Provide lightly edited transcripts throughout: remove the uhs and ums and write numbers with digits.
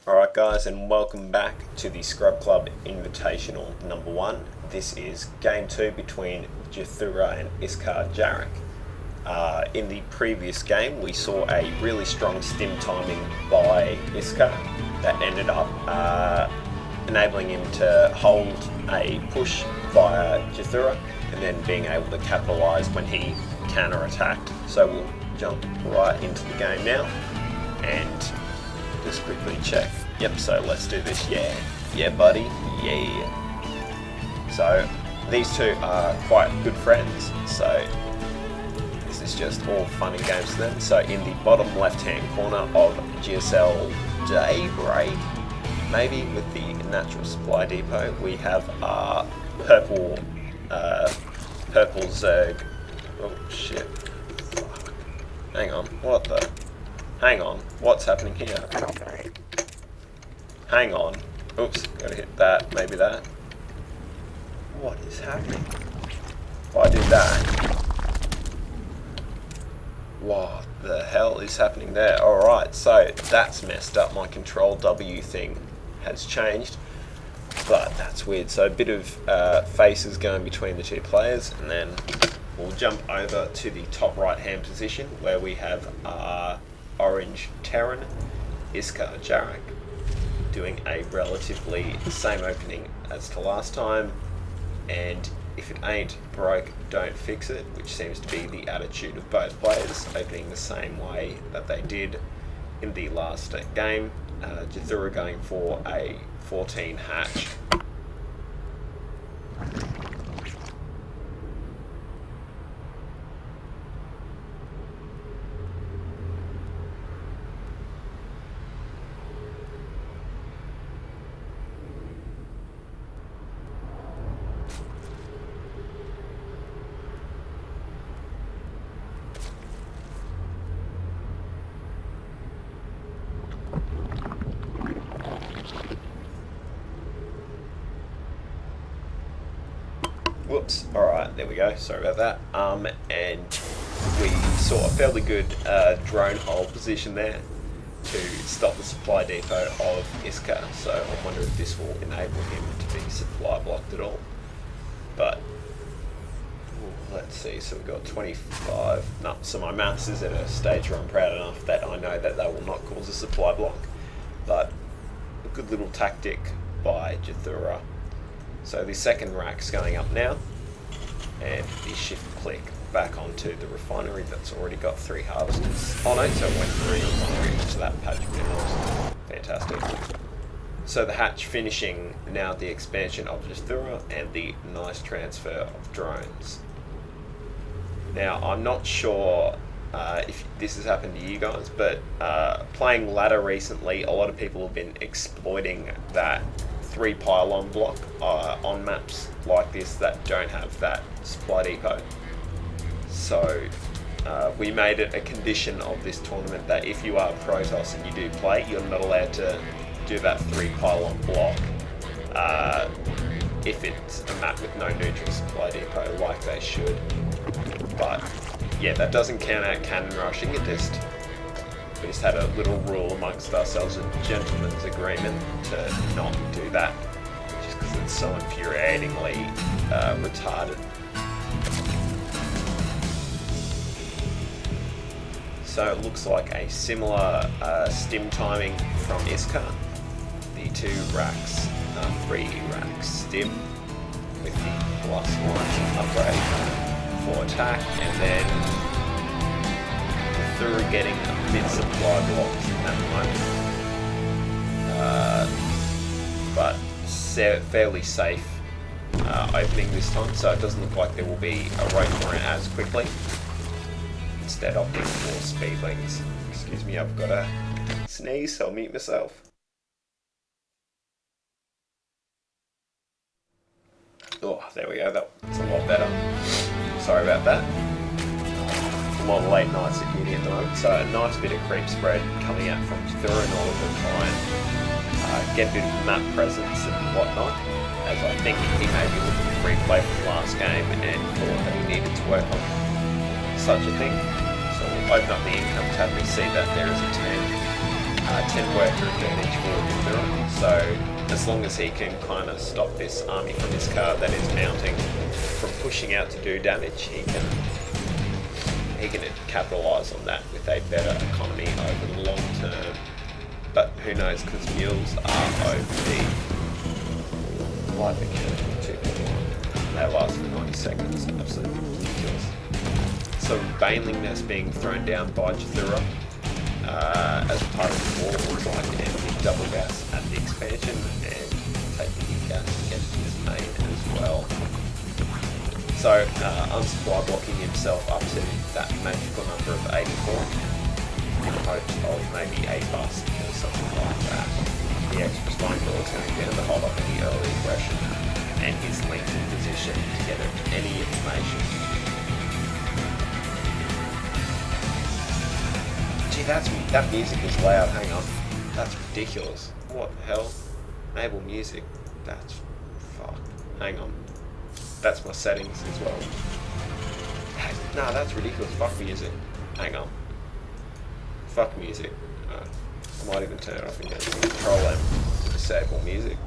Alright guys, and welcome back to the Scrub Club Invitational number 1. This is game 2 between Jathura and Iskar Jarak. In the previous game we saw a really strong stim timing by Iskar that ended up enabling him to hold a push via Jathura and then being able to capitalise when he counter-attacked. So we'll jump right into the game now and just quickly check. Yep, so let's do this. Yeah buddy, yeah. So these two are quite good friends, so this is just all fun and games to them. So in the bottom left hand corner of GSL Daybreak, maybe with the natural supply depot, we have our purple Zerg. Oh shit. Fuck. Hang on, hang on, what's happening here? Hang on. Oops, gotta hit that, maybe that. What is happening? If I do that. What the hell is happening there? Alright, so that's messed up. My control W thing has changed. But that's weird. So a bit of faces going between the two players, and then we'll jump over to the top right hand position where we have our orange Terran, Iskar Jarak, doing a relatively same opening as to last time, and if it ain't broke, don't fix it, which seems to be the attitude of both players, opening the same way that they did in the last game. Jathura going for a 14 hatch. Whoops, alright, there we go, sorry about that. And we saw a fairly good drone hold position there to stop the supply depot of Iskar, so I wonder if this will enable him to be supply blocked at all. But, let's see, so we've got 25, no, so my maths is at a stage where I'm proud enough that I know that will not cause a supply block. But, a good little tactic by Jathura. So the second rack's going up now, and the shift click back onto the refinery that's already got 3 harvesters on it, so it went through the refinery into that patch of minerals. Fantastic. So the hatch finishing now the expansion of Jathura and the nice transfer of drones. Now I'm not sure if this has happened to you guys, but playing ladder recently, a lot of people have been exploiting that 3 pylon block on maps like this that don't have that supply depot. So we made it a condition of this tournament that if you are Protoss and you do play, you're not allowed to do that 3 pylon block if it's a map with no neutral supply depot like they should. But yeah, that doesn't count out cannon rushing, we just had a little rule amongst ourselves, a gentleman's agreement to not do that, just because it's so infuriatingly retarded. So it looks like a similar stim timing from Iskar. The 2 racks, 3 racks stim with the +1 upgrade for attack, and then through getting a bit supply blocks at the moment, but fairly safe opening this time, so it doesn't look like there will be a rope for it as quickly. Instead opting for speedlings. Excuse me, I've got a sneeze, so I'll mute myself. Oh, there we go, that's a lot better. Sorry about that. A lot of late nights at uni at the moment, so a nice bit of creep spread coming out from Jathura in order to try and get a bit of map presence and whatnot, as I think he may be looking at replay from last game and thought that he needed to work on such a thing. So we'll open up the income tab and see that there is a 10 worker advantage for Jathura. So as long as he can kind of stop this army from Iskar that is mounting from pushing out to do damage, he can capitalise on that with a better economy over the long term. But who knows, because mules are OP. Light mechanical 2.1. They last for 90 seconds. Absolutely ridiculous. So Baneling Nest being thrown down by Jathura as part of the war, looks like, and the double gas at the expansion and taking the gas against his main as well. So unsupply blocking himself up to that magical number of 84 in hopes of maybe a bust or something like that. The extra spine ball is going down to hold up any early aggression and his length in position to get any information. Gee, that music is loud, hang on. That's ridiculous. What the hell? Enable music. That's fuck. Hang on. That's my settings as well. Nah, that's ridiculous. Fuck music. Hang on. Fuck music. I might even turn it off and go to Control M to disable music.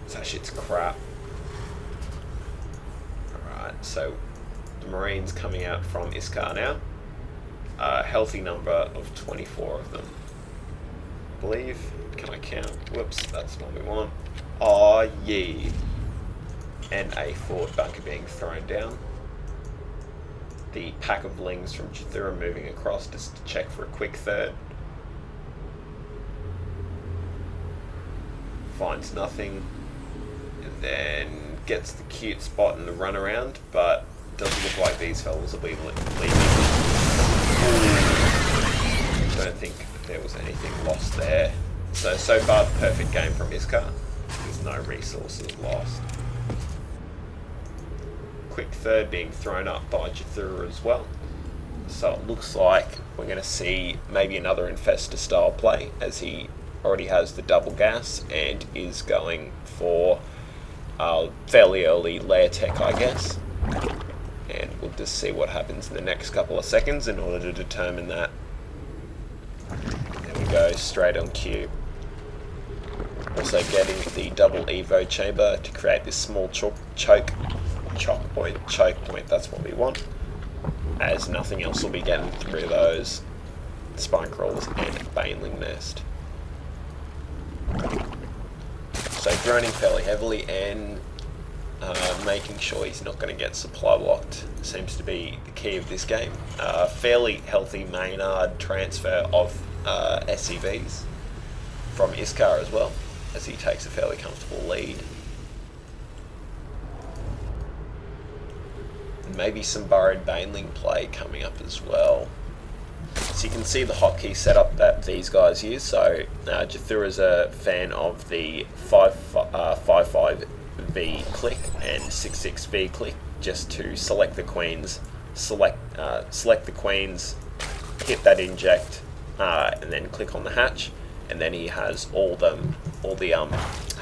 That shit's crap. Alright, so the Marines coming out from Iskar now. A healthy number of 24 of them. I believe. Can I count? Whoops, that's what we want. Oh, yeah. And a forward bunker being thrown down. The pack of lings from Jathura moving across just to check for a quick third. Finds nothing. And then gets the cute spot in the runaround, but doesn't look like these fellas will be leaving. Don't think there was anything lost there. So far, the perfect game from Iskar. There's no resources lost. Quick third being thrown up by Jathura as well. So it looks like we're going to see maybe another Infestor style play, as he already has the double gas and is going for fairly early layer tech, I guess. And we'll just see what happens in the next couple of seconds in order to determine that. There we go, straight on cue. Also getting the double Evo chamber to create this small choke point, that's what we want, as nothing else will be getting through those spine crawlers and Baneling Nest. So droning fairly heavily and making sure he's not going to get supply locked seems to be the key of this game. Fairly healthy Maynard transfer of SCVs from Iskar as well, as he takes a fairly comfortable lead. Maybe some burrowed Baneling play coming up as well. So you can see the hotkey setup that these guys use. So Jathura's a fan of the 55V click and 66V click, just to select the queens, select the queens, hit that inject, and then click on the hatch, and then he has all the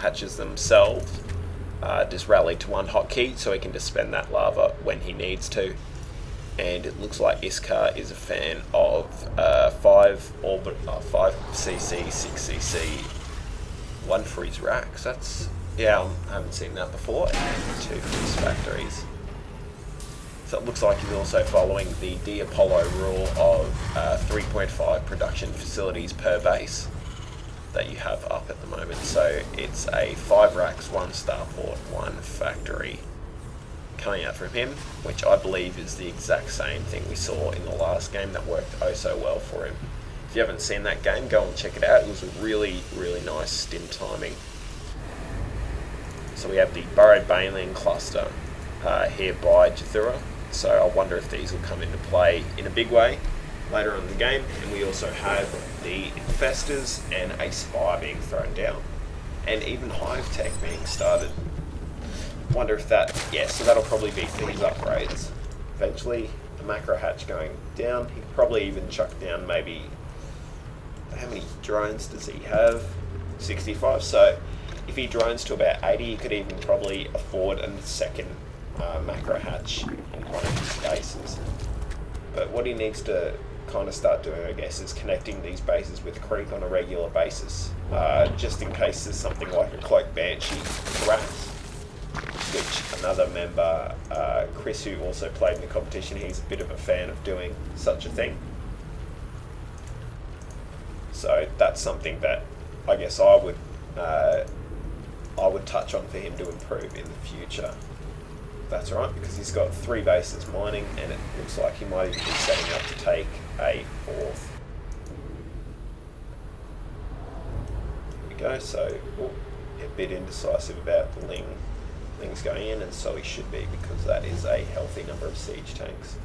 hatches themselves just rallied to one hotkey, so he can just spend that lava when he needs to. And it looks like Iskar is a fan of 5cc, 6cc, one for his racks. That's, yeah, I haven't seen that before. And two for his factories. So it looks like he's also following the D Apollo rule of 3.5 production facilities per base that you have up at the moment. So it's a 5 racks, 1 starport, 1 factory coming out from him, which I believe is the exact same thing we saw in the last game that worked oh so well for him. If you haven't seen that game, go and check it out. It was a really, really nice stim timing. So we have the burrowed Baneling cluster here by Jathura. So I wonder if these will come into play in a big way later on in the game. And we also have the Infestors and a Spire being thrown down, and even Hive Tech being started. Wonder if that, yeah, so that'll probably be for his upgrades. Eventually, the macro hatch going down. He could probably even chuck down maybe, how many drones does he have? 65. So if he drones to about 80, he could even probably afford a second macro hatch in one of his bases. But what he needs to kind of start doing, I guess, is connecting these bases with creep on a regular basis, just in case there's something like a cloak banshee harass, which another member, Chris, who also played in the competition, he's a bit of a fan of doing such a thing. So that's something that I guess I would touch on for him to improve in the future. That's right, because he's got 3 bases mining, and it looks like he might even be setting up to take a 4th. Here we go. So a bit indecisive about the Lings going in, and so he should be, because that is a healthy number of siege tanks.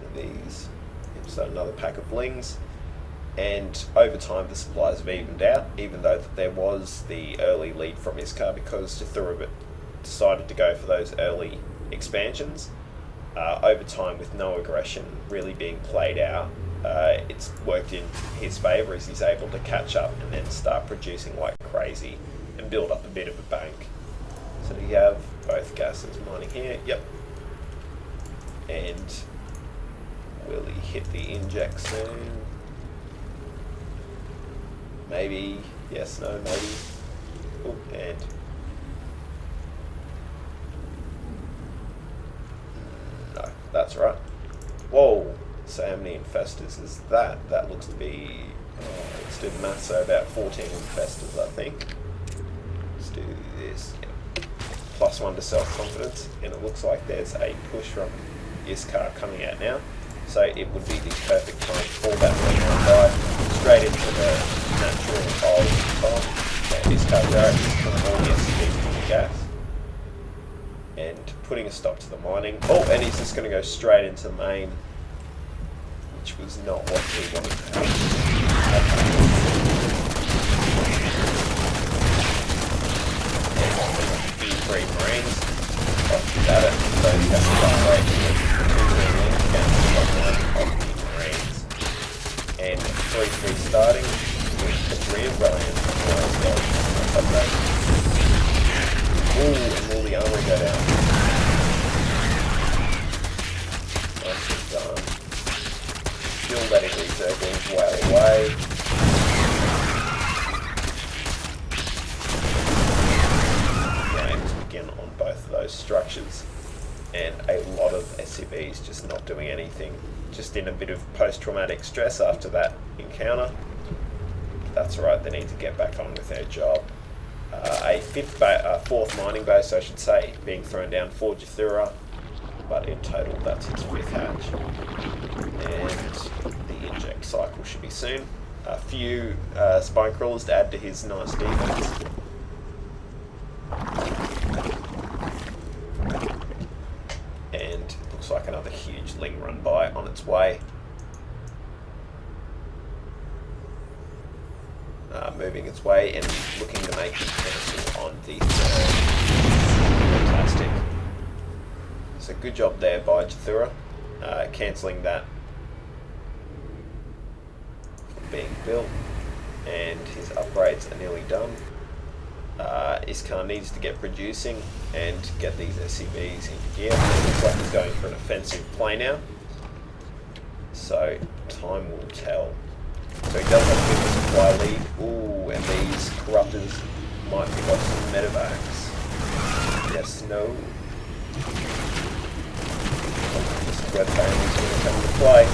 And these, so another pack of Lings. And over time the supplies have evened out, even though there was the early lead from Iskar, because Jathura decided to go for those early expansions. Over time, with no aggression really being played out, it's worked in his favour, as he's able to catch up and then start producing like crazy and build up a bit of a bank. So you have both gases mining here, yep. And will he hit the inject soon? Maybe, yes, no, maybe. Oh, and no, that's right. Whoa, so how many infestors is that? That looks to be, let's do the math, so about 14 infestors, I think. Let's do this, yeah. +1 to self-confidence, and it looks like there's a push from Iskar coming out now. So it would be the perfect time for that lead on by, straight into the natural of Iskar Jarak from all the SCP from the gas. And putting a stop to the mining. Oh, and he's just going to go straight into the main, which was not what we wanted to happen. And 3 Marines. Off to that, so you have to upgrade Marines, and 3-3 starting with the rear rallying on that. Ooh, and will the armor go down? Nicely done. Still letting these Zerglings wail away. Flames begin on both of those structures. And a lot of SCVs just not doing anything, just in a bit of post-traumatic stress after that encounter. That's right, they need to get back on with their job. A 4th mining base, I should say, being thrown down for Jathura, but in total that's his 5th hatch. And the inject cycle should be soon. A few spine crawlers to add to his nice defense. And looks like another huge Ling run by on its way. Moving its way and looking to make it cancel on the 3rd. Fantastic. So good job there by Jathura, cancelling that from being built, and his upgrades are nearly done. Iskar needs to get producing and get these SCVs into gear. It looks like he's going for an offensive play now, so time will tell. So he does have a bit of a supply lead. Ooh, and these corruptors might pick up some medevacs. Yes, no. This is where the family's going to come into play.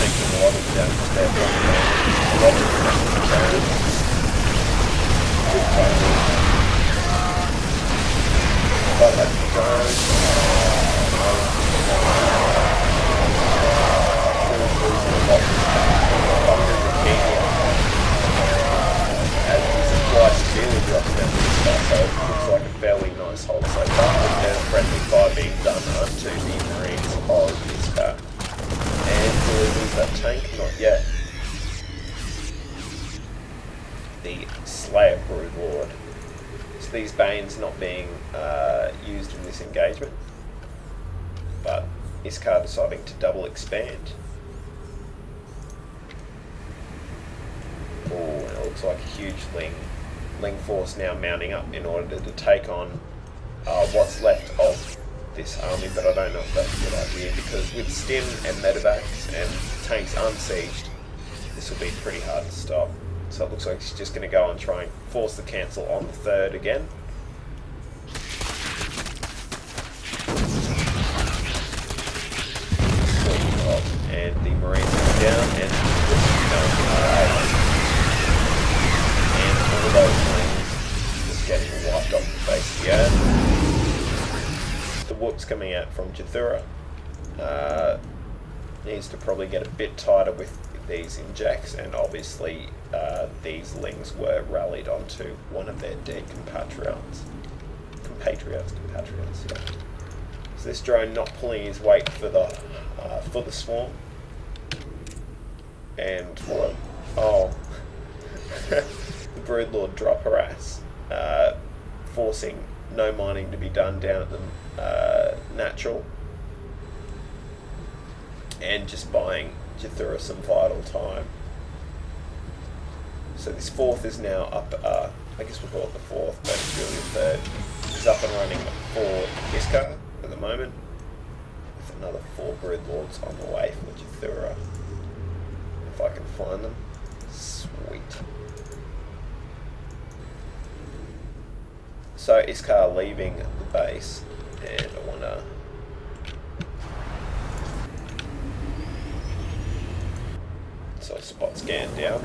Taking a lot of damage there from a lot of damage. Good fight. But like as the supply severely drops down to this guy, so it looks like a fairly nice hold so far. There's a friendly fire being done onto the Marines of this car. And will we lose that tank? Not yet. The Slayer Brood Lord. So these Banes not being used in this engagement, but Iskar deciding to double expand. Oh, and looks like a huge Ling force now mounting up in order to take on what's left of this army, but I don't know if that's a good idea, because with stim and medevacs and tanks unsieged, this will be pretty hard to stop. So it looks like he's just going to go and try and force the cancel on the third again. And the Marines are down, and all those Marines just getting wiped off the face of the earth. The whoop's coming out from Jathura. Needs to probably get a bit tighter with these injects, and obviously these Lings were rallied onto one of their dead compatriots, yeah. So this drone not pulling his weight for the swarm, and the Broodlord drop harass, forcing no mining to be done down at the natural, and just buying Jathura some vital time. So this fourth is now up, I guess we'll call it the fourth, but it's really the third. It's up and running for Iskar at the moment, with another 4 Broodlords on the way for Jathura. If I can find them. Sweet. So Iskar leaving the base, and I want to spot scan down.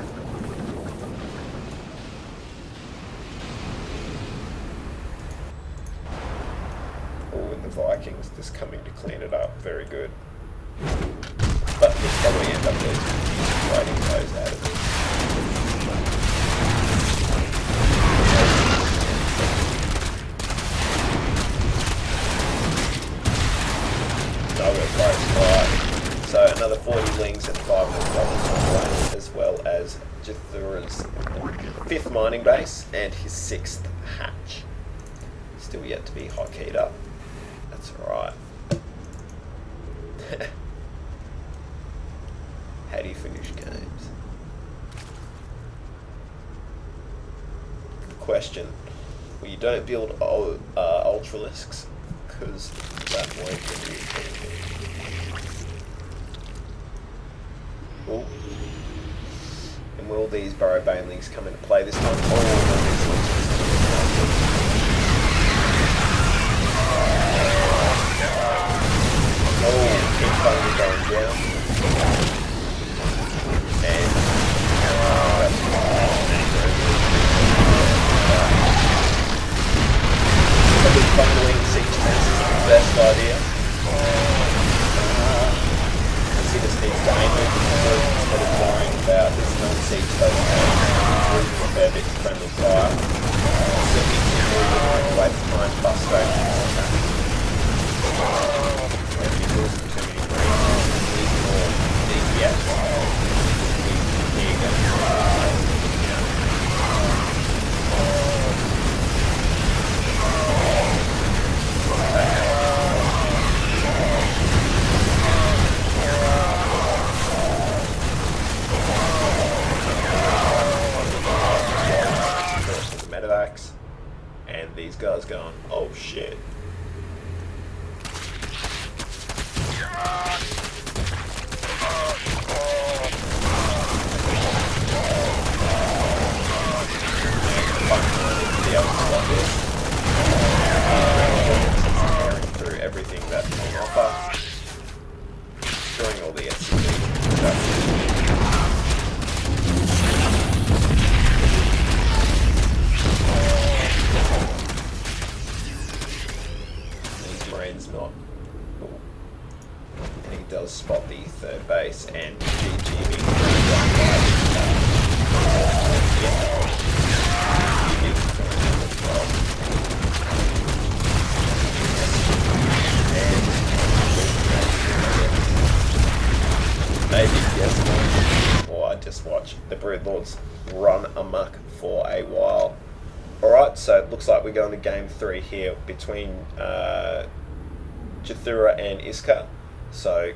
And the Vikings just coming to clean it up. Very good. But we'll probably end up fighting those out of it. No, we're close. Right. So another 40 Lings and 5 more problems on the way, as well as Jathura's 5th mining base and his 6th hatch. Still yet to be hotkeyed up. That's alright. How do you finish games? Good question. Well, you don't build Ultralisks, because that won't give you anything. Ooh. And will these Burrow Banelings come into play this time? Keep finally going down. And probably funneling siege tanks isn't the best idea. He just needs to aim it instead of worrying about this non-siege those tanks a fair bit of friendly fire. So he can really waste time frustrating on that. And if he loses too many Marines, he's more DPS. Here you go. Medevacs, and these guys going, oh shit. Tearing through everything that's on offer, destroying all the SCV. Not. And he does spot the 3rd base, and GG being maybe yes, or I just watch the Broodlords run amok for a while. Alright, so it looks like we're going to game 3 here between Jathura and Iskar. So